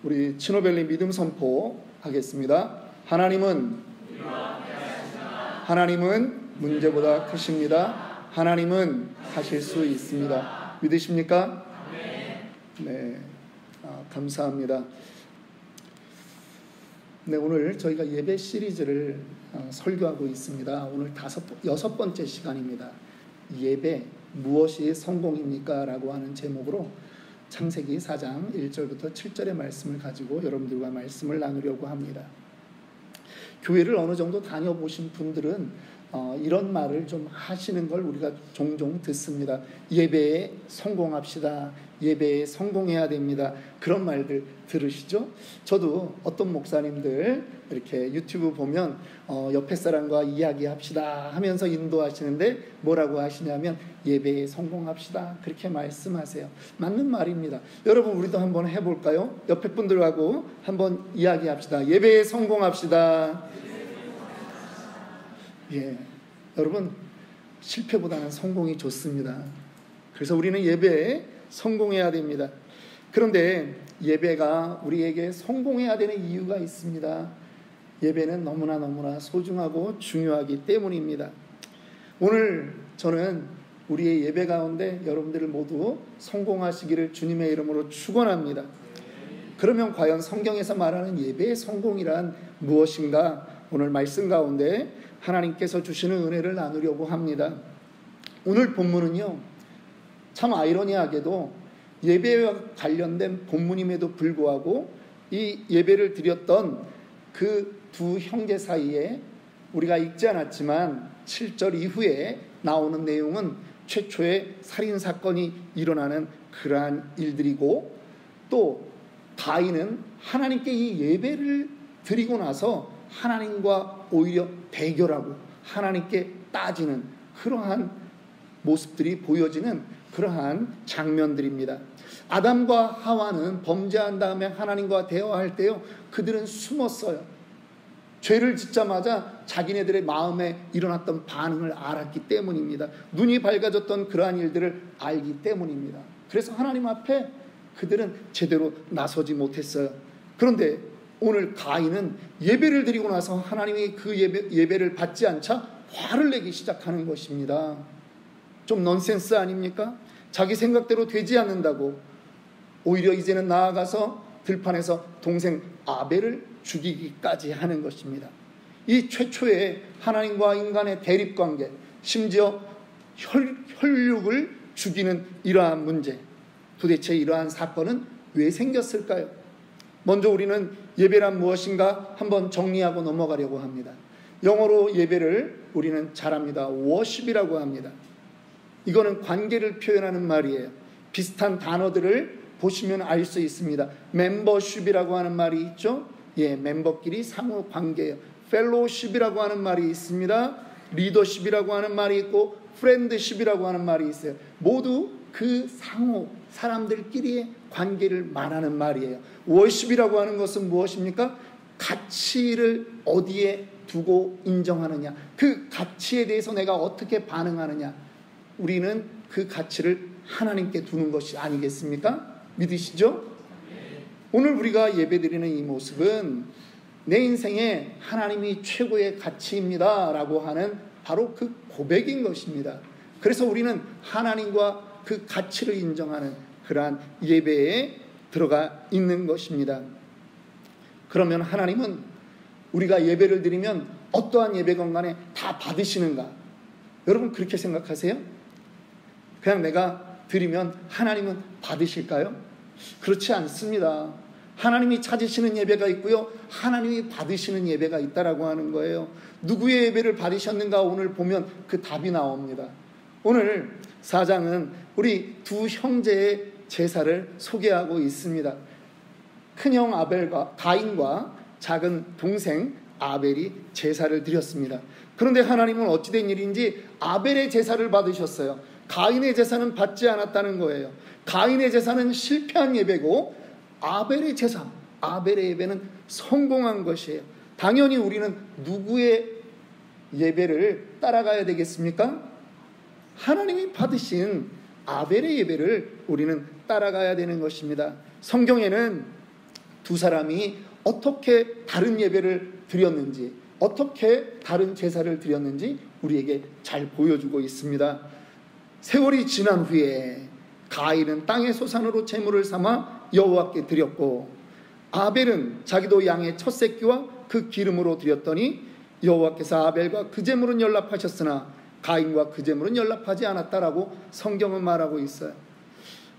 우리 치노벨리 믿음 선포 하겠습니다. 하나님은 문제보다 크십니다. 하나님은 하실 수 있습니다. 믿으십니까? 네, 감사합니다. 네, 오늘 저희가 예배 시리즈를 설교하고 있습니다. 오늘 6번째 시간입니다. 예배 무엇이 성공입니까? 라고 하는 제목으로 창세기 4장 1절부터 7절의 말씀을 가지고 여러분들과 말씀을 나누려고 합니다. 교회를 어느 정도 다녀보신 분들은 이런 말을 좀 하시는 걸 우리가 종종 듣습니다. 예배에 성공합시다. 예배에 성공해야 됩니다. 그런 말들 들으시죠? 저도 어떤 목사님들 이렇게 유튜브 보면 옆에 사람과 이야기합시다 하면서 인도하시는데 뭐라고 하시냐면 예배에 성공합시다. 그렇게 말씀하세요. 맞는 말입니다. 여러분 우리도 한번 해볼까요? 옆에 분들하고 한번 이야기합시다. 예배에 성공합시다. 예, 여러분 실패보다는 성공이 좋습니다. 그래서 우리는 예배에 성공해야 됩니다. 그런데 예배가 우리에게 성공해야 되는 이유가 있습니다. 예배는 너무나 소중하고 중요하기 때문입니다. 오늘 저는 우리의 예배 가운데 여러분들을 모두 성공하시기를 주님의 이름으로 축원합니다. 그러면 과연 성경에서 말하는 예배의 성공이란 무엇인가? 오늘 말씀 가운데 하나님께서 주시는 은혜를 나누려고 합니다. 오늘 본문은요, 참 아이러니하게도 예배와 관련된 본문임에도 불구하고 이 예배를 드렸던 그 두 형제 사이에 우리가 읽지 않았지만 7절 이후에 나오는 내용은 최초의 살인사건이 일어나는 그러한 일들이고, 또 가인은 하나님께 이 예배를 드리고 나서 하나님과 오히려 대결하고 하나님께 따지는 그러한 모습들이 보여지는 그러한 장면들입니다. 아담과 하와는 범죄한 다음에 하나님과 대화할 때요, 그들은 숨었어요. 죄를 짓자마자 자기네들의 마음에 일어났던 반응을 알았기 때문입니다. 눈이 밝아졌던 그러한 일들을 알기 때문입니다. 그래서 하나님 앞에 그들은 제대로 나서지 못했어요. 그런데 오늘 가인은 예배를 드리고 나서 하나님이 그 예배를 받지 않자 화를 내기 시작하는 것입니다. 좀 넌센스 아닙니까? 자기 생각대로 되지 않는다고 오히려 이제는 나아가서 들판에서 동생 아벨을 죽이기까지 하는 것입니다. 이 최초의 하나님과 인간의 대립관계, 심지어 혈육을 죽이는 이러한 문제, 도대체 이러한 사건은 왜 생겼을까요? 먼저 우리는 예배란 무엇인가 한번 정리하고 넘어가려고 합니다. 영어로 예배를 우리는 잘 압니다. worship이라고 합니다. 이거는 관계를 표현하는 말이에요. 비슷한 단어들을 보시면 알 수 있습니다. 멤버십이라고 하는 말이 있죠. 예, 멤버끼리 상호 관계예요. 펠로우십이라고 하는 말이 있습니다. 리더십이라고 하는 말이 있고 프렌드십이라고 하는 말이 있어요. 모두 그 상호 사람들끼리의 관계를 말하는 말이에요. 워십이라고 하는 것은 무엇입니까? 가치를 어디에 두고 인정하느냐, 그 가치에 대해서 내가 어떻게 반응하느냐, 우리는 그 가치를 하나님께 두는 것이 아니겠습니까? 믿으시죠? 오늘 우리가 예배드리는 이 모습은 내 인생에 하나님이 최고의 가치입니다 라고 하는 바로 그 고백인 것입니다. 그래서 우리는 하나님과 그 가치를 인정하는 그러한 예배에 들어가 있는 것입니다. 그러면 하나님은 우리가 예배를 드리면 어떠한 예배건 간에 다 받으시는가? 여러분 그렇게 생각하세요? 그냥 내가 드리면 하나님은 받으실까요? 그렇지 않습니다. 하나님이 찾으시는 예배가 있고요, 하나님이 받으시는 예배가 있다라고 하는 거예요. 누구의 예배를 받으셨는가 오늘 보면 그 답이 나옵니다. 오늘 4장은 우리 두 형제의 제사를 소개하고 있습니다. 큰형 아벨과 가인과 작은 동생 아벨이 제사를 드렸습니다. 그런데 하나님은 어찌된 일인지 아벨의 제사를 받으셨어요. 가인의 제사는 받지 않았다는 거예요. 가인의 제사는 실패한 예배고 아벨의 제사, 아벨의 예배는 성공한 것이에요. 당연히 우리는 누구의 예배를 따라가야 되겠습니까? 하나님이 받으신 아벨의 예배를 우리는 따라가야 되는 것입니다. 성경에는 두 사람이 어떻게 다른 예배를 드렸는지, 어떻게 다른 제사를 드렸는지 우리에게 잘 보여주고 있습니다. 세월이 지난 후에 가인은 땅의 소산으로 제물을 삼아 여호와께 드렸고, 아벨은 자기도 양의 첫 새끼와 그 기름으로 드렸더니 여호와께서 아벨과 그 제물은 연락하셨으나 가인과 그 제물은 연락하지 않았다라고 성경은 말하고 있어요.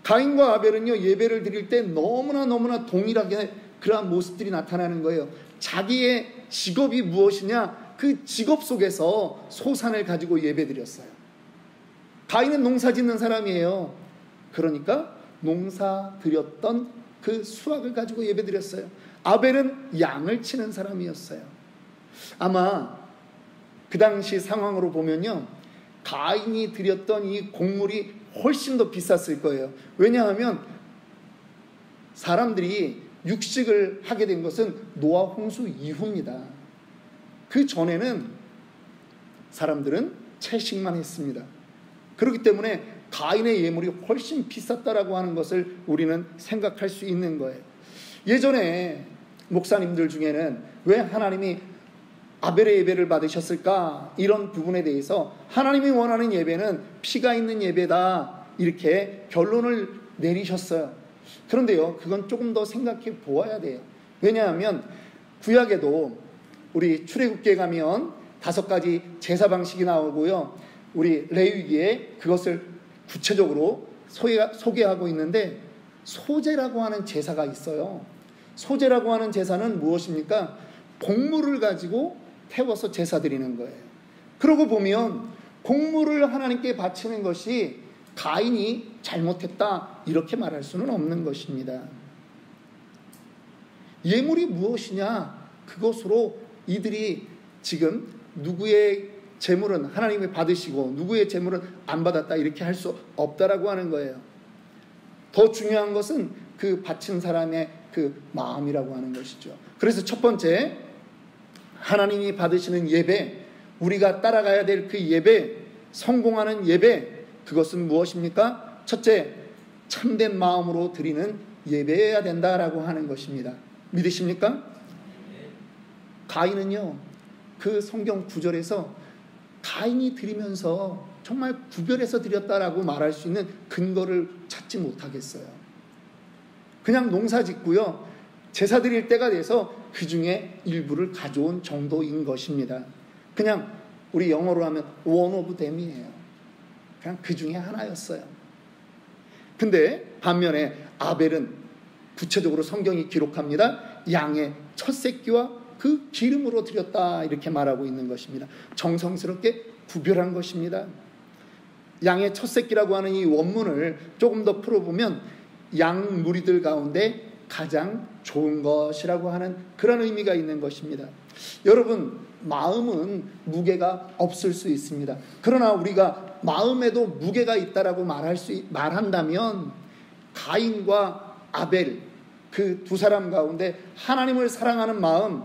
가인과 아벨은요, 예배를 드릴 때 너무나 동일하게 그러한 모습들이 나타나는 거예요. 자기의 직업이 무엇이냐, 그 직업 속에서 소산을 가지고 예배 드렸어요. 가인은 농사 짓는 사람이에요. 그러니까 농사 드렸던 그 수확을 가지고 예배 드렸어요. 아벨은 양을 치는 사람이었어요. 아마 그 당시 상황으로 보면요, 가인이 드렸던 이 곡물이 훨씬 더 비쌌을 거예요. 왜냐하면 사람들이 육식을 하게 된 것은 노아 홍수 이후입니다. 그 전에는 사람들은 채식만 했습니다. 그렇기 때문에 가인의 예물이 훨씬 비쌌다라고 하는 것을 우리는 생각할 수 있는 거예요. 예전에 목사님들 중에는 왜 하나님이 아벨의 예배를 받으셨을까, 이런 부분에 대해서 하나님이 원하는 예배는 피가 있는 예배다, 이렇게 결론을 내리셨어요. 그런데요, 그건 조금 더 생각해 보아야 돼요. 왜냐하면 구약에도 우리 출애굽기에 가면 5가지 제사 방식이 나오고요, 우리 레위기에 그것을 구체적으로 소개하고 있는데, 소제라고 하는 제사가 있어요. 소제라고 하는 제사는 무엇입니까? 곡물을 가지고 태워서 제사 드리는 거예요. 그러고 보면 곡물을 하나님께 바치는 것이 가인이 잘못했다, 이렇게 말할 수는 없는 것입니다. 예물이 무엇이냐, 그것으로 이들이 지금 누구의 제물은 하나님이 받으시고 누구의 제물은 안 받았다, 이렇게 할 수 없다라고 하는 거예요. 더 중요한 것은 그 바친 사람의 그 마음이라고 하는 것이죠. 그래서 첫 번째, 하나님이 받으시는 예배, 우리가 따라가야 될 그 예배, 성공하는 예배, 그것은 무엇입니까? 첫째, 참된 마음으로 드리는 예배여야 된다라고 하는 것입니다. 믿으십니까? 가인은요, 그 성경 구절에서 가인이 드리면서 정말 구별해서 드렸다라고 말할 수 있는 근거를 찾지 못하겠어요. 그냥 농사 짓고요, 제사 드릴 때가 돼서 그 중에 일부를 가져온 정도인 것입니다. 그냥 우리 영어로 하면 one of them이에요. 그냥 그 중에 하나였어요. 근데 반면에 아벨은 구체적으로 성경이 기록합니다. 양의 첫 새끼와 그 기름으로 드렸다, 이렇게 말하고 있는 것입니다. 정성스럽게 구별한 것입니다. 양의 첫 새끼라고 하는 이 원문을 조금 더 풀어보면 양 무리들 가운데 가장 좋은 것이라고 하는 그런 의미가 있는 것입니다. 여러분, 마음은 무게가 없을 수 있습니다. 그러나 우리가 마음에도 무게가 있다라고 말한다면 가인과 아벨, 그 두 사람 가운데 하나님을 사랑하는 마음,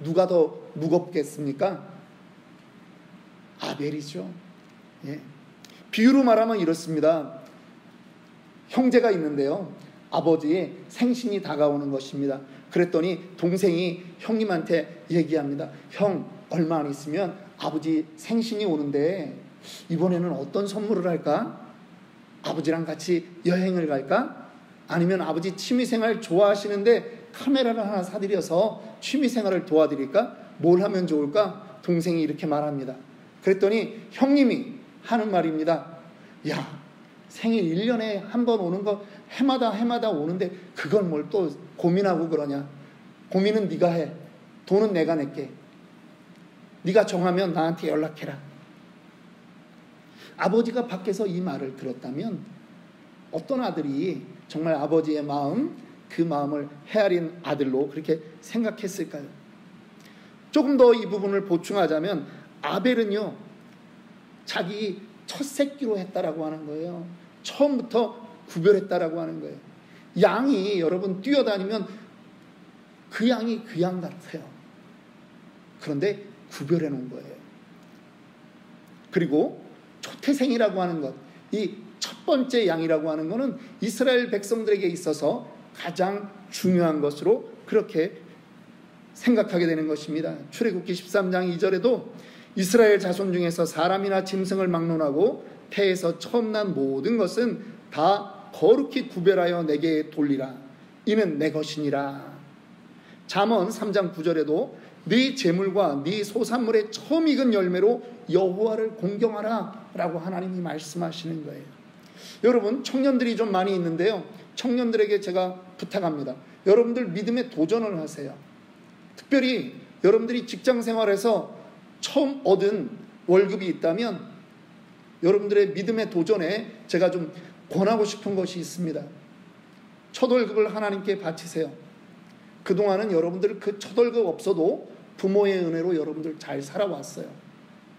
누가 더 무겁겠습니까? 아벨이죠. 예. 비유로 말하면 이렇습니다. 형제가 있는데요, 아버지의 생신이 다가오는 것입니다. 그랬더니 동생이 형님한테 얘기합니다. 형, 얼마 안 있으면 아버지 생신이 오는데 이번에는 어떤 선물을 할까? 아버지랑 같이 여행을 갈까? 아니면 아버지 취미생활 좋아하시는데 카메라를 하나 사드려서 취미생활을 도와드릴까? 뭘 하면 좋을까? 동생이 이렇게 말합니다. 그랬더니 형님이 하는 말입니다. 야, 생일 1년에 한 번 오는 거 해마다 오는데 그걸 뭘 또 고민하고 그러냐? 고민은 네가 해. 돈은 내가 낼게. 네가 정하면 나한테 연락해라. 아버지가 밖에서 이 말을 들었다면 어떤 아들이 정말 아버지의 마음, 그 마음을 헤아린 아들로 그렇게 생각했을까요? 조금 더 이 부분을 보충하자면 아벨은요, 자기 첫 새끼로 했다라고 하는 거예요. 처음부터 구별했다라고 하는 거예요. 양이 여러분 뛰어다니면 그 양이 그 양 같아요. 그런데 구별해 놓은 거예요. 그리고 초태생이라고 하는 것, 이 첫 번째 양이라고 하는 것은 이스라엘 백성들에게 있어서 가장 중요한 것으로 그렇게 생각하게 되는 것입니다. 출애굽기 13장 2절에도 이스라엘 자손 중에서 사람이나 짐승을 막론하고 태에서 처음 난 모든 것은 다 거룩히 구별하여 내게 돌리라. 이는 내 것이니라. 잠언 3장 9절에도 네 재물과 네 소산물의 처음 익은 열매로 여호와를 공경하라 라고 하나님이 말씀하시는 거예요. 여러분, 청년들이 좀 많이 있는데요, 청년들에게 제가 부탁합니다. 여러분들 믿음에 도전을 하세요. 특별히 여러분들이 직장 생활에서 처음 얻은 월급이 있다면 여러분들의 믿음의 도전에 제가 좀 권하고 싶은 것이 있습니다. 첫 월급을 하나님께 바치세요. 그동안은 여러분들 그 첫 월급 없어도 부모의 은혜로 여러분들 잘 살아왔어요.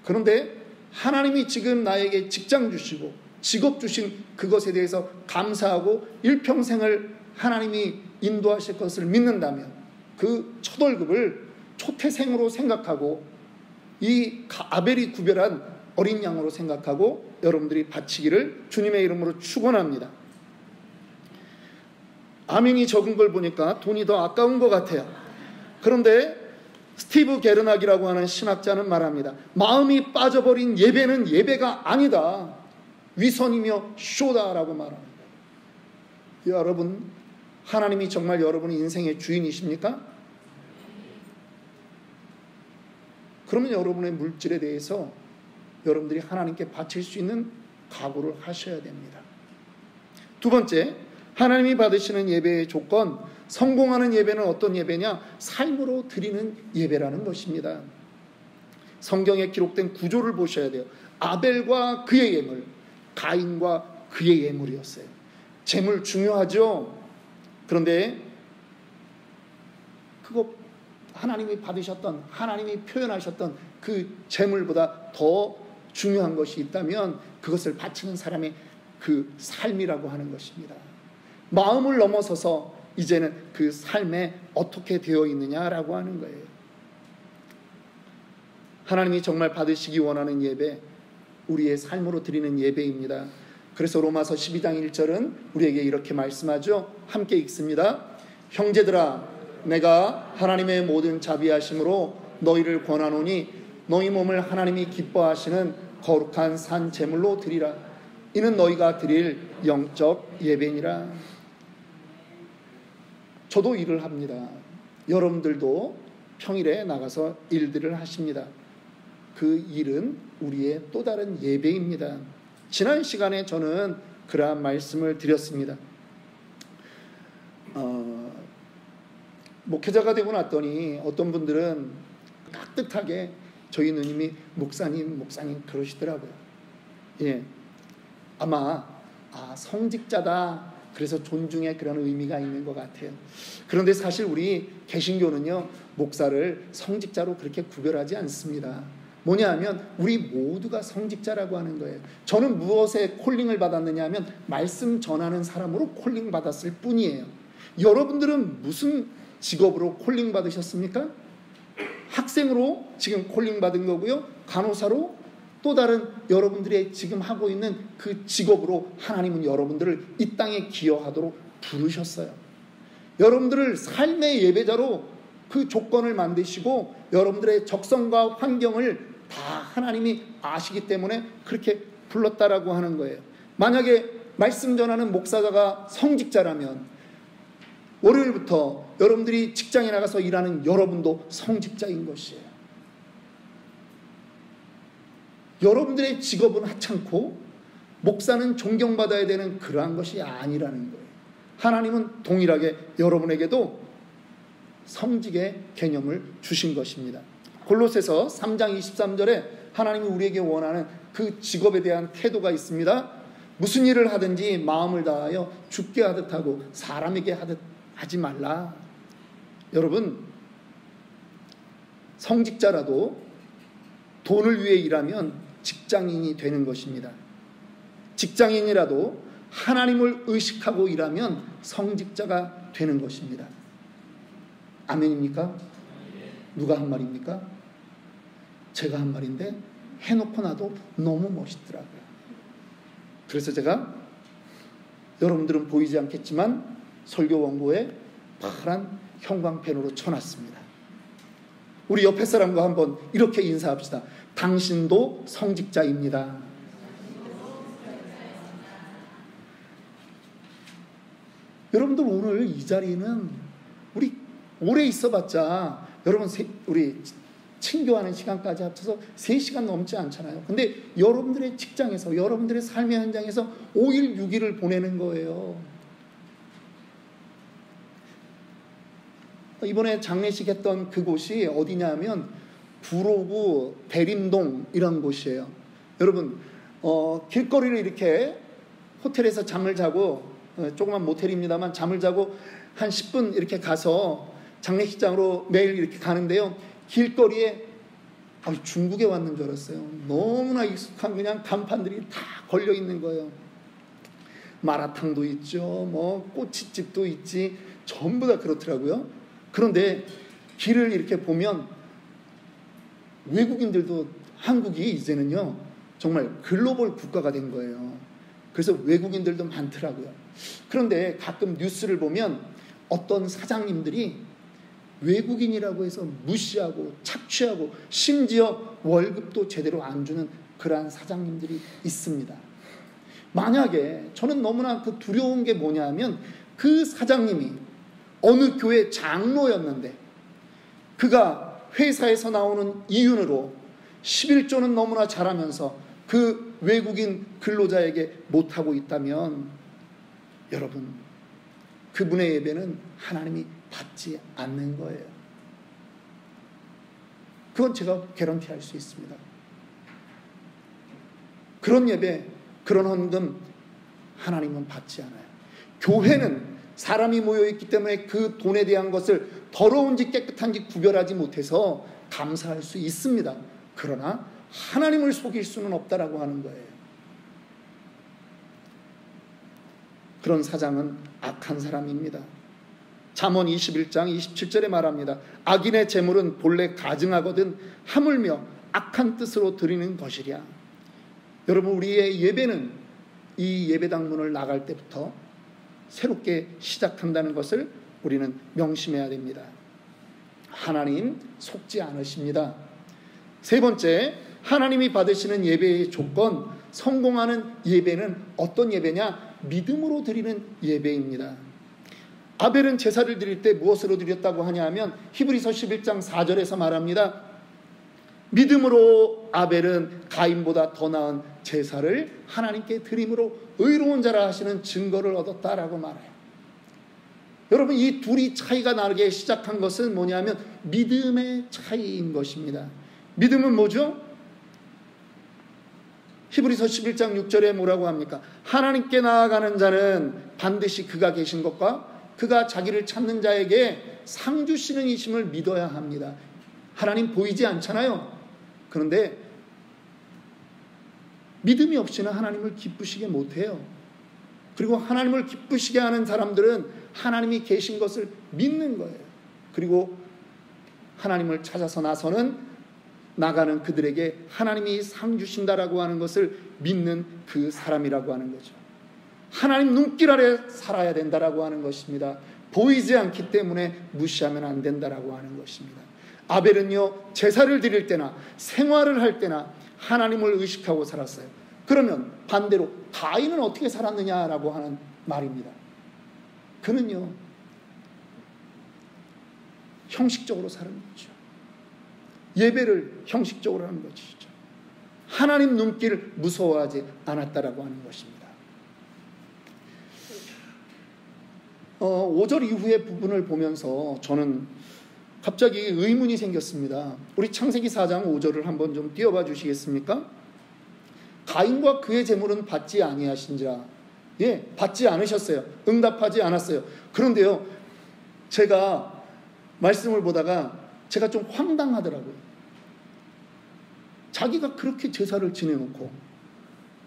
그런데 하나님이 지금 나에게 직장 주시고 직업 주신 그것에 대해서 감사하고 일평생을 하나님이 인도하실 것을 믿는다면 그 첫 월급을 초태생으로 생각하고 이 아벨이 구별한 어린 양으로 생각하고 여러분들이 바치기를 주님의 이름으로 축원합니다. 아멘이 적은 걸 보니까 돈이 더 아까운 것 같아요. 그런데 스티브 게르낙이라고 하는 신학자는 말합니다. 마음이 빠져버린 예배는 예배가 아니다. 위선이며 쇼다라고 말합니다. 여러분, 하나님이 정말 여러분의 인생의 주인이십니까? 그러면 여러분의 물질에 대해서 여러분들이 하나님께 바칠 수 있는 각오를 하셔야 됩니다. 두 번째, 하나님이 받으시는 예배의 조건, 성공하는 예배는 어떤 예배냐? 삶으로 드리는 예배라는 것입니다. 성경에 기록된 구조를 보셔야 돼요. 아벨과 그의 예물, 가인과 그의 예물이었어요. 재물 중요하죠? 그런데 그거 하나님이 받으셨던, 하나님이 표현하셨던 그 재물보다 더 중요한 것이 있다면 그것을 바치는 사람의 그 삶이라고 하는 것입니다. 마음을 넘어서서 이제는 그 삶에 어떻게 되어 있느냐라고 하는 거예요. 하나님이 정말 받으시기 원하는 예배, 우리의 삶으로 드리는 예배입니다. 그래서 로마서 12장 1절은 우리에게 이렇게 말씀하죠. 함께 읽습니다. 형제들아, 내가 하나님의 모든 자비하심으로 너희를 권하노니 너희 몸을 하나님이 기뻐하시는 거룩한 산 제물로 드리라. 이는 너희가 드릴 영적 예배니라. 저도 일을 합니다. 여러분들도 평일에 나가서 일들을 하십니다. 그 일은 우리의 또 다른 예배입니다. 지난 시간에 저는 그러한 말씀을 드렸습니다. 목회자가 되고 났더니 어떤 분들은 깍듯하게 저희 누님이 목사님 그러시더라고요. 예, 아마 성직자다, 그래서 존중의 그런 의미가 있는 것 같아요. 그런데 사실 우리 개신교는요, 목사를 성직자로 그렇게 구별하지 않습니다. 뭐냐 하면 우리 모두가 성직자라고 하는 거예요. 저는 무엇에 콜링을 받았느냐 하면 말씀 전하는 사람으로 콜링 받았을 뿐이에요. 여러분들은 무슨 직업으로 콜링 받으셨습니까? 학생으로 지금 콜링 받은 거고요. 간호사로, 또 다른 여러분들이 지금 하고 있는 그 직업으로 하나님은 여러분들을 이 땅에 기여하도록 부르셨어요. 여러분들을 삶의 예배자로 그 조건을 만드시고 여러분들의 적성과 환경을 다 하나님이 아시기 때문에 그렇게 불렀다라고 하는 거예요. 만약에 말씀 전하는 목사가 성직자라면 월요일부터 여러분들이 직장에 나가서 일하는 여러분도 성직자인 것이에요. 여러분들의 직업은 하찮고 목사는 존경받아야 되는 그러한 것이 아니라는 거예요. 하나님은 동일하게 여러분에게도 성직의 개념을 주신 것입니다. 골로새서 3장 23절에 하나님이 우리에게 원하는 그 직업에 대한 태도가 있습니다. 무슨 일을 하든지 마음을 다하여 주께 하듯 하고 사람에게 하듯 하지 말라. 여러분, 성직자라도 돈을 위해 일하면 직장인이 되는 것입니다. 직장인이라도 하나님을 의식하고 일하면 성직자가 되는 것입니다. 아멘입니까? 누가 한 말입니까? 제가 한 말인데 해놓고 나도 너무 멋있더라고요. 그래서 제가 여러분들은 보이지 않겠지만 설교 원고에 파란 형광펜으로 쳐놨습니다. 우리 옆에 사람과 한번 이렇게 인사합시다. 당신도 성직자입니다. 여러분들 오늘 이 자리는 우리 오래 있어봤자 여러분 우리 친교하는 시간까지 합쳐서 3시간 넘지 않잖아요. 근데 여러분들의 직장에서 여러분들의 삶의 현장에서 5일 6일을 보내는 거예요. 이번에 장례식 했던 그곳이 어디냐면 구로구 대림동 이런 곳이에요. 여러분 길거리를 이렇게 호텔에서 잠을 자고 조그만 모텔입니다만 잠을 자고 한 10분 이렇게 가서 장례식장으로 매일 이렇게 가는데요. 길거리에 중국에 왔는 줄 알았어요. 너무나 익숙한 그냥 간판들이 다 걸려 있는 거예요. 마라탕도 있죠. 뭐 꼬치집도 있지. 전부 다 그렇더라고요. 그런데 길을 이렇게 보면 외국인들도 한국이 이제는요 정말 글로벌 국가가 된 거예요. 그래서 외국인들도 많더라고요. 그런데 가끔 뉴스를 보면 어떤 사장님들이 외국인이라고 해서 무시하고 착취하고 심지어 월급도 제대로 안 주는 그러한 사장님들이 있습니다. 만약에 저는 너무나 그 두려운 게 뭐냐면 그 사장님이 어느 교회 장로였는데 그가 회사에서 나오는 이윤으로 11조는 너무나 잘하면서 그 외국인 근로자에게 못하고 있다면 여러분 그분의 예배는 하나님이 받지 않는 거예요. 그건 제가 개런티할 수 있습니다. 그런 예배, 그런 헌금 하나님은 받지 않아요. 교회는 사람이 모여있기 때문에 그 돈에 대한 것을 더러운지 깨끗한지 구별하지 못해서 감사할 수 있습니다. 그러나 하나님을 속일 수는 없다라고 하는 거예요. 그런 사장은 악한 사람입니다. 잠언 21장 27절에 말합니다. 악인의 재물은 본래 가증하거든 하물며 악한 뜻으로 드리는 것이랴. 여러분 우리의 예배는 이 예배당 문을 나갈 때부터 새롭게 시작한다는 것을 우리는 명심해야 됩니다. 하나님 속지 않으십니다. 세 번째, 하나님이 받으시는 예배의 조건, 성공하는 예배는 어떤 예배냐? 믿음으로 드리는 예배입니다. 아벨은 제사를 드릴 때 무엇으로 드렸다고 하냐면 히브리서 11장 4절에서 말합니다. 믿음으로 아벨은 가인보다 더 나은 제사를 하나님께 드림으로 의로운 자라 하시는 증거를 얻었다라고 말해요. 여러분 이 둘이 차이가 나게 시작한 것은 뭐냐면 믿음의 차이인 것입니다. 믿음은 뭐죠? 히브리서 11장 6절에 뭐라고 합니까? 하나님께 나아가는 자는 반드시 그가 계신 것과 그가 자기를 찾는 자에게 상 주시는 이심을 믿어야 합니다. 하나님 보이지 않잖아요. 그런데 믿음이 없이는 하나님을 기쁘시게 못해요. 그리고 하나님을 기쁘시게 하는 사람들은 하나님이 계신 것을 믿는 거예요. 그리고 하나님을 찾아서 나가는 그들에게 하나님이 상 주신다라고 하는 것을 믿는 그 사람이라고 하는 거죠. 하나님 눈길 아래 살아야 된다라고 하는 것입니다. 보이지 않기 때문에 무시하면 안 된다라고 하는 것입니다. 아벨은요 제사를 드릴 때나 생활을 할 때나 하나님을 의식하고 살았어요. 그러면 반대로 가인은 어떻게 살았느냐라고 하는 말입니다. 그는요 형식적으로 사는 거죠. 예배를 형식적으로 하는 것이죠. 하나님 눈길을 무서워하지 않았다라고 하는 것입니다. 5절 이후의 부분을 보면서 저는 갑자기 의문이 생겼습니다. 우리 창세기 4장 5절을 한번 좀 띄워봐 주시겠습니까? 가인과 그의 재물은 받지 아니하신지라. 예, 받지 않으셨어요. 응답하지 않았어요. 그런데요, 제가 말씀을 보다가 제가 좀 황당하더라고요. 자기가 그렇게 제사를 지내놓고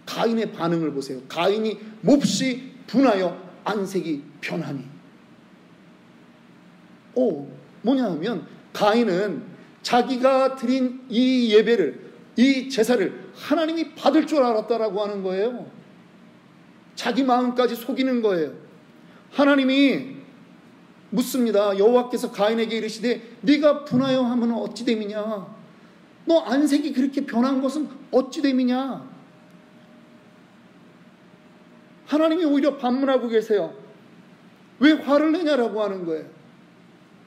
가인의 반응을 보세요. 가인이 몹시 분하여 안색이 변하니. 뭐냐 하면 가인은 자기가 드린 이 예배를, 이 제사를 하나님이 받을 줄 알았다라고 하는 거예요. 자기 마음까지 속이는 거예요. 하나님이 묻습니다. 여호와께서 가인에게 이르시되 네가 분하여 하면 어찌 됨이냐? 너 안색이 그렇게 변한 것은 어찌 됨이냐? 하나님이 오히려 반문하고 계세요. 왜 화를 내냐라고 하는 거예요.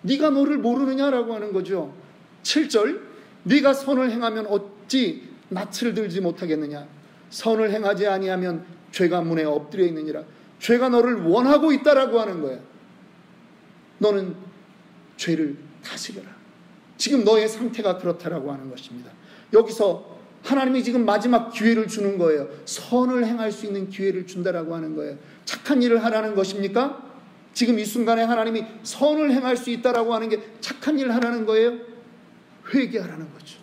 네가 너를 모르느냐라고 하는 거죠. 7절 네가 선을 행하면 어찌 낯을 들지 못하겠느냐? 선을 행하지 아니하면 죄가 문에 엎드려 있느니라. 죄가 너를 원하고 있다라고 하는 거예요. 너는 죄를 다스려라. 지금 너의 상태가 그렇다라고 하는 것입니다. 여기서 하나님이 지금 마지막 기회를 주는 거예요. 선을 행할 수 있는 기회를 준다라고 하는 거예요. 착한 일을 하라는 것입니까? 지금 이 순간에 하나님이 선을 행할 수 있다라고 하는 게 착한 일을 하라는 거예요? 회개하라는 거죠.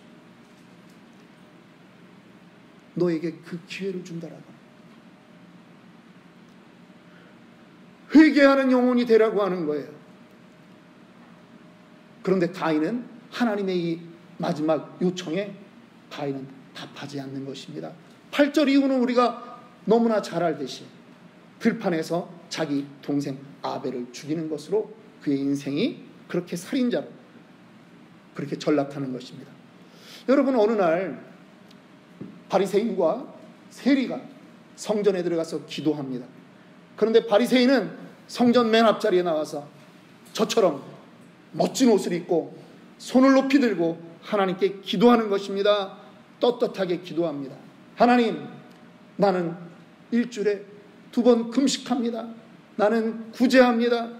너에게 그 기회를 준다라고 하는 거예요. 회개하는 영혼이 되라고 하는 거예요. 그런데 가인은 하나님의 이 마지막 요청에 가인은 답하지 않는 것입니다. 8절 이후는 우리가 너무나 잘 알듯이 들판에서 자기 동생 아벨을 죽이는 것으로 그의 인생이 그렇게 살인자로 그렇게 전락하는 것입니다. 여러분, 어느 날 바리새인과 세리가 성전에 들어가서 기도합니다. 그런데 바리새인은 성전 맨 앞자리에 나와서 저처럼 멋진 옷을 입고 손을 높이 들고 하나님께 기도하는 것입니다. 떳떳하게 기도합니다. 하나님, 나는 일주일에 2번 금식합니다. 나는 구제합니다.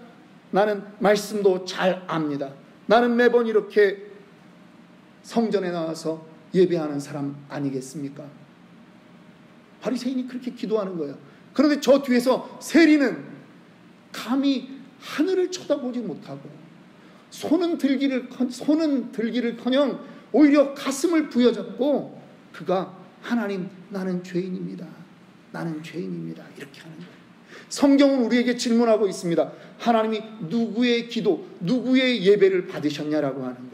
나는 말씀도 잘 압니다. 나는 매번 이렇게 성전에 나와서 예배하는 사람 아니겠습니까? 바리새인이 그렇게 기도하는 거예요. 그런데 저 뒤에서 세리는 감히 하늘을 쳐다보지 못하고 손은 들기를커녕 오히려 가슴을 부여잡고 그가 하나님, 나는 죄인입니다. 나는 죄인입니다. 이렇게 하는 거예요. 성경은 우리에게 질문하고 있습니다. 하나님이 누구의 기도, 누구의 예배를 받으셨냐라고 하는 거예요.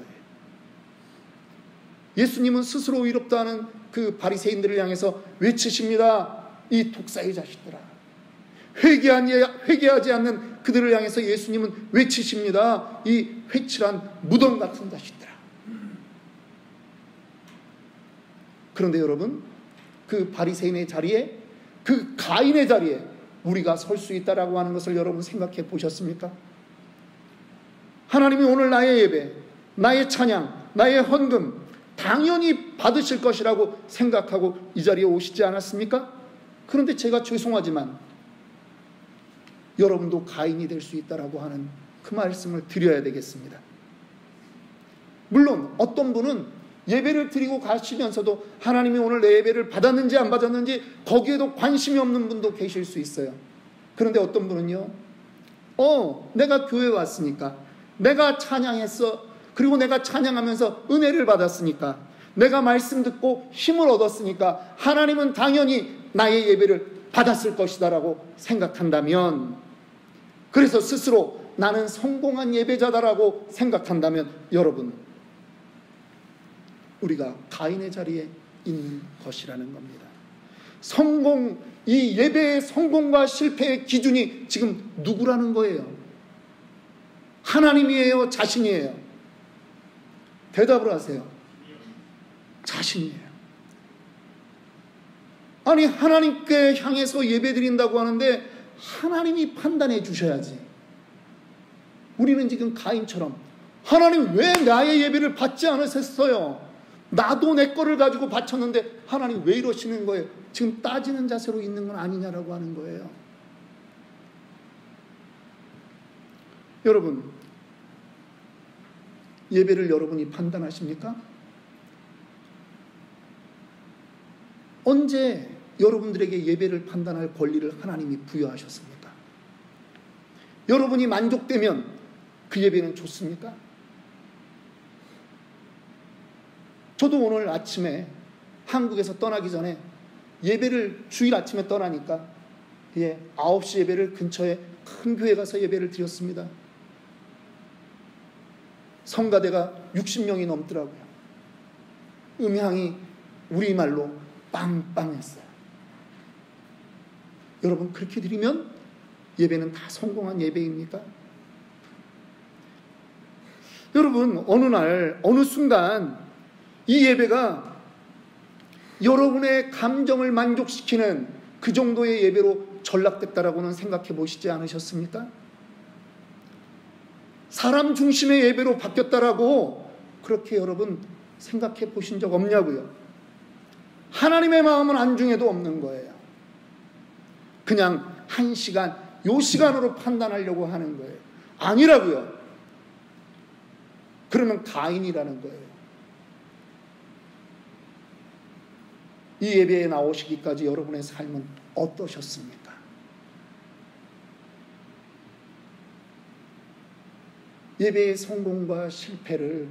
예수님은 스스로 의롭다 하는 그 바리새인들을 향해서 외치십니다. 이 독사의 자식들아. 회개하지 않는 그들을 향해서 예수님은 외치십니다. 이 회칠한 무덤 같은 자식들아. 그런데 여러분, 그 바리새인의 자리에, 그 가인의 자리에 우리가 설 수 있다라고 하는 것을 여러분 생각해 보셨습니까? 하나님이 오늘 나의 예배, 나의 찬양, 나의 헌금 당연히 받으실 것이라고 생각하고 이 자리에 오시지 않았습니까? 그런데 제가 죄송하지만 여러분도 가인이 될 수 있다라고 하는 그 말씀을 드려야 되겠습니다. 물론 어떤 분은 예배를 드리고 가시면서도 하나님이 오늘 내 예배를 받았는지 안 받았는지 거기에도 관심이 없는 분도 계실 수 있어요. 그런데 어떤 분은요, 내가 교회 왔으니까, 내가 찬양했어, 그리고 내가 찬양하면서 은혜를 받았으니까, 내가 말씀 듣고 힘을 얻었으니까 하나님은 당연히 나의 예배를 받았을 것이다 라고 생각한다면, 그래서 스스로 나는 성공한 예배자다라고 생각한다면 여러분, 우리가 가인의 자리에 있는 것이라는 겁니다. 이 예배의 성공과 실패의 기준이 지금 누구라는 거예요? 하나님이에요? 자신이에요? 대답을 하세요. 자신이에요. 아니, 하나님께 향해서 예배 드린다고 하는데 하나님이 판단해 주셔야지. 우리는 지금 가인처럼 하나님 왜 나의 예배를 받지 않으셨어요? 나도 내 거를 가지고 바쳤는데 하나님 왜 이러시는 거예요? 지금 따지는 자세로 있는 건 아니냐라고 하는 거예요. 여러분, 예배를 여러분이 판단하십니까? 언제 여러분들에게 예배를 판단할 권리를 하나님이 부여하셨습니까? 여러분이 만족되면 그 예배는 좋습니까? 저도 오늘 아침에 한국에서 떠나기 전에 예배를 주일 아침에 떠나니까 9시 예배를 근처에 큰 교회 가서 예배를 드렸습니다. 성가대가 60명이 넘더라고요. 음향이 우리말로 빵빵했어요. 여러분, 그렇게 드리면 예배는 다 성공한 예배입니까? 여러분, 어느 날 어느 순간 이 예배가 여러분의 감정을 만족시키는 그 정도의 예배로 전락됐다라고는 생각해 보시지 않으셨습니까? 사람 중심의 예배로 바뀌었다라고 그렇게 여러분 생각해 보신 적 없냐고요? 하나님의 마음은 안중에도 없는 거예요. 그냥 한 시간, 요 시간으로 판단하려고 하는 거예요. 아니라고요. 그러면 가인이라는 거예요. 이 예배에 나오시기까지 여러분의 삶은 어떠셨습니까? 예배의 성공과 실패를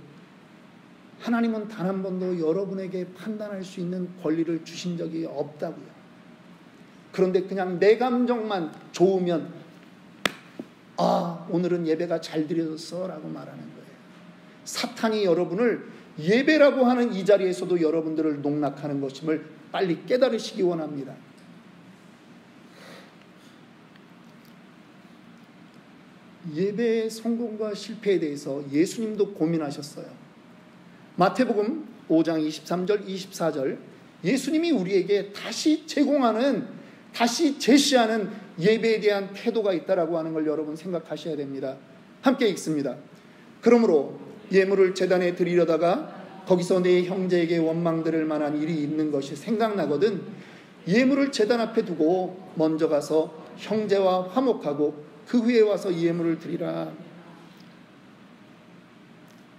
하나님은 단 한 번도 여러분에게 판단할 수 있는 권리를 주신 적이 없다고요. 그런데 그냥 내 감정만 좋으면 오늘은 예배가 잘 드려졌어 라고 말하는 거예요. 사탄이 여러분을 예배라고 하는 이 자리에서도 여러분들을 농락하는 것임을 빨리 깨달으시기 원합니다. 예배의 성공과 실패에 대해서 예수님도 고민하셨어요. 마태복음 5장 23절 24절 예수님이 우리에게 다시 제공하는, 다시 제시하는 예배에 대한 태도가 있다라고 하는 걸 여러분 생각하셔야 됩니다. 함께 읽습니다. 그러므로 예물을 제단에 드리려다가 거기서 내 형제에게 원망들을 만한 일이 있는 것이 생각나거든 예물을 제단 앞에 두고 먼저 가서 형제와 화목하고 그 후에 와서 예물을 드리라.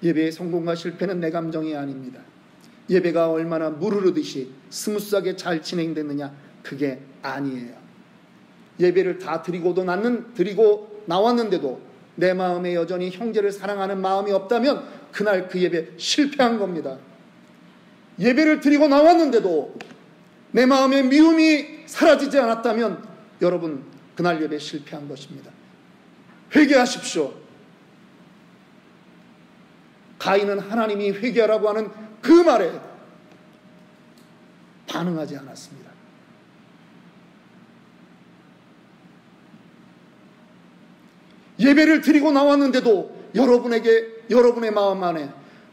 예배의 성공과 실패는 내 감정이 아닙니다. 예배가 얼마나 물 흐르듯이 스무스하게 잘 진행됐느냐, 그게 아니에요. 예배를 다 드리고 나왔는데도 내 마음에 여전히 형제를 사랑하는 마음이 없다면 그날 그 예배 실패한 겁니다. 예배를 드리고 나왔는데도 내 마음의 미움이 사라지지 않았다면 여러분 그날 예배 실패한 것입니다. 회개하십시오. 가인은 하나님이 회개하라고 하는 그 말에 반응하지 않았습니다. 예배를 드리고 나왔는데도 여러분의 마음 안에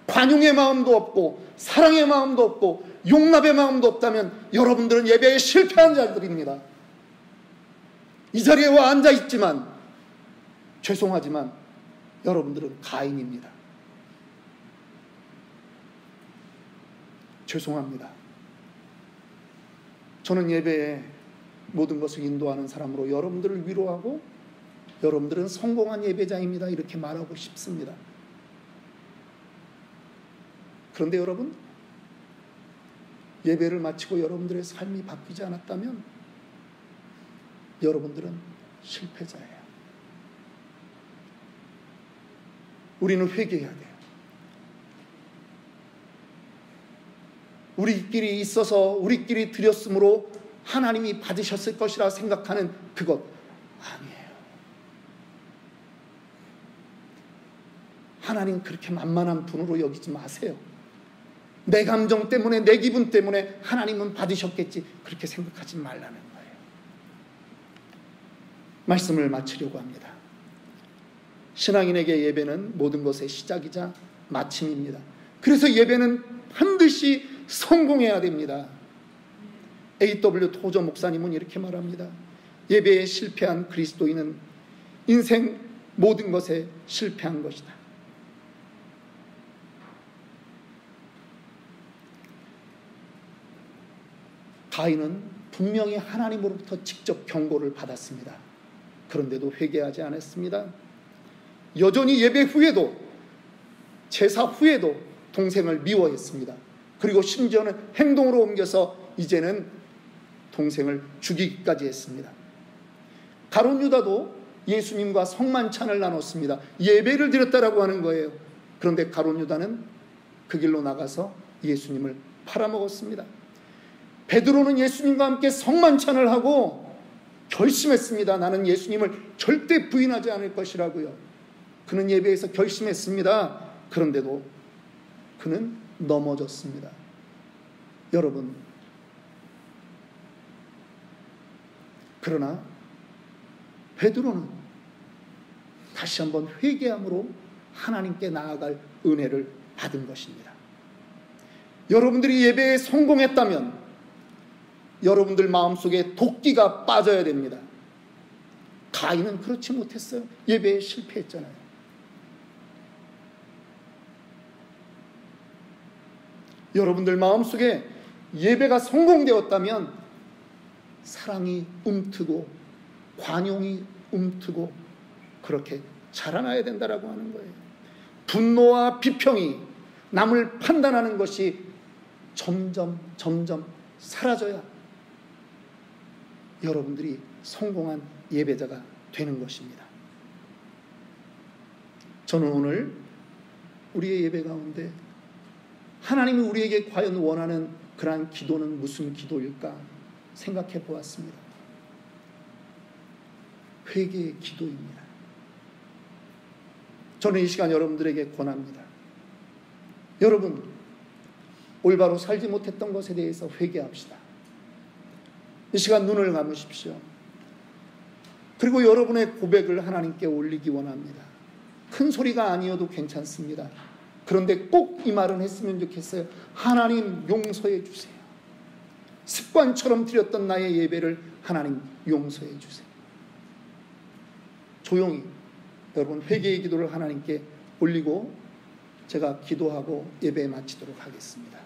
관용의 마음도 없고 사랑의 마음도 없고 용납의 마음도 없다면 여러분들은 예배에 실패한 자들입니다. 이 자리에 와 앉아있지만 죄송하지만 여러분들은 가인입니다. 죄송합니다. 저는 예배에 모든 것을 인도하는 사람으로 여러분들을 위로하고 여러분들은 성공한 예배자입니다 이렇게 말하고 싶습니다. 그런데 여러분, 예배를 마치고 여러분들의 삶이 바뀌지 않았다면 여러분들은 실패자예요. 우리는 회개해야 돼요. 우리끼리 있어서 우리끼리 드렸으므로 하나님이 받으셨을 것이라 생각하는 그것 아니에요. 하나님 그렇게 만만한 분으로 여기지 마세요. 내 감정 때문에, 내 기분 때문에 하나님은 받으셨겠지 그렇게 생각하지 말라는 거예요. 말씀을 마치려고 합니다. 신앙인에게 예배는 모든 것의 시작이자 마침입니다. 그래서 예배는 반드시 성공해야 됩니다. A.W. 토저 목사님은 이렇게 말합니다. 예배에 실패한 그리스도인은 인생 모든 것에 실패한 것이다. 가인은 분명히 하나님으로부터 직접 경고를 받았습니다. 그런데도 회개하지 않았습니다. 여전히 예배 후에도, 제사 후에도 동생을 미워했습니다. 그리고 심지어는 행동으로 옮겨서 이제는 동생을 죽이기까지 했습니다. 가룟 유다도 예수님과 성만찬을 나눴습니다. 예배를 드렸다라고 하는 거예요. 그런데 가룟 유다는 그 길로 나가서 예수님을 팔아먹었습니다. 베드로는 예수님과 함께 성만찬을 하고 결심했습니다. 나는 예수님을 절대 부인하지 않을 것이라고요. 그는 예배에서 결심했습니다. 그런데도 그는 넘어졌습니다. 여러분, 그러나 베드로는 다시 한번 회개함으로 하나님께 나아갈 은혜를 받은 것입니다. 여러분들이 예배에 성공했다면 여러분들 마음속에 도끼가 빠져야 됩니다. 가인은 그렇지 못했어요. 예배에 실패했잖아요. 여러분들 마음속에 예배가 성공되었다면 사랑이 움트고 관용이 움트고 그렇게 자라나야 된다라고 하는 거예요. 분노와 비평이 남을 판단하는 것이 점점 사라져야 여러분들이 성공한 예배자가 되는 것입니다. 저는 오늘 우리의 예배 가운데 하나님이 우리에게 과연 원하는 그러한 기도는 무슨 기도일까 생각해 보았습니다. 회개의 기도입니다. 저는 이 시간 여러분들에게 권합니다. 여러분, 올바로 살지 못했던 것에 대해서 회개합시다. 이 시간 눈을 감으십시오. 그리고 여러분의 고백을 하나님께 올리기 원합니다. 큰 소리가 아니어도 괜찮습니다. 그런데 꼭 이 말은 했으면 좋겠어요. 하나님 용서해 주세요. 습관처럼 드렸던 나의 예배를 하나님 용서해 주세요. 조용히 여러분 회개의 기도를 하나님께 올리고 제가 기도하고 예배 마치도록 하겠습니다.